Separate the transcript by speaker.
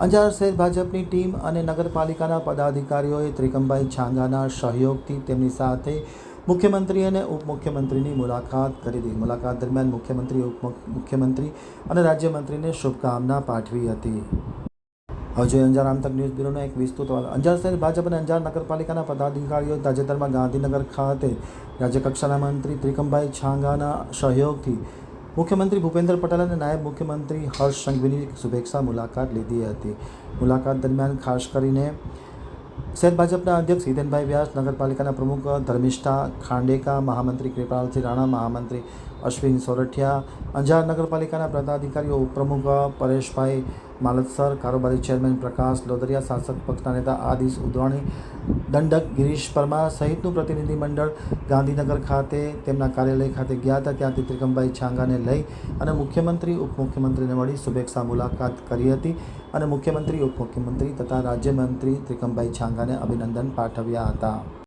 Speaker 1: અંજાર શહેર ભાજપની ટીમ અને નગરપાલિકાના પદાધિકારીઓએ ત્રિકમભાઈ છાંગાના સહયોગથી તેમની સાથે મુખ્યમંત્રી અને ઉપમુખ્યમંત્રીની મુલાકાત કરી હતી. મુલાકાત દરમિયાન મુખ્યમંત્રી, ઉપમુખ્યમંત્રી અને રાજ્યમંત્રીને શુભકામના પાઠવી હતી. હવે જોઈએ અંજાર આમતક ન્યૂઝ બ્યુરોનો એક વિસ્તૃત અહેવાલ. અંજાર શહેર ભાજપ અને અંજાર નગરપાલિકાના પદાધિકારીઓએ તાજેતરમાં ગાંધીનગર ખાતે રાજ્યકક્ષાના મંત્રી ત્રિકમભાઈ છાંગાના સહયોગથી મુખ્યમંત્રી ભૂપેન્દ્ર પટેલ અને નાયબ મુખ્યમંત્રી હર્ષ સંઘવીની શુભેચ્છા મુલાકાત લીધી હતી. મુલાકાત દરમિયાન ખાસ કરીને શહેર ભાજપના અધ્યક્ષ હિતેનભાઈ વ્યાસ, નગરપાલિકાના પ્રમુખ ધર્મિષ્ઠા ખાંડેકા, મહામંત્રી કૃપાલસિંહ રાણા, મહામંત્રી અશ્વિન સોરઠિયા, અંજાર નગરપાલિકાના પદાધિકારીઓ, ઉપપ્રમુખ પરેશભાઈ માલતસર, કારોબારી ચેરમેન પ્રકાશ લોદરિયા, શાસક પક્ષના નેતા આદિશ ઉદવાણી, દંડક ગિરીશ પરમાર સહિતનું પ્રતિનિધિમંડળ ગાંધીનગર ખાતે તેમના કાર્યાલય ખાતે ગયા હતા. ત્યાંથી ત્રિકમભાઈ છાંગાને લઈ અને મુખ્યમંત્રી, ઉપમુખ્યમંત્રીને મળી શુભેચ્છા મુલાકાત કરી હતી અને મુખ્યમંત્રી, ઉપમુખ્યમંત્રી તથા રાજ્યમંત્રી ત્રિકમભાઈ છાંગાને અભિનંદન પાઠવ્યા હતા.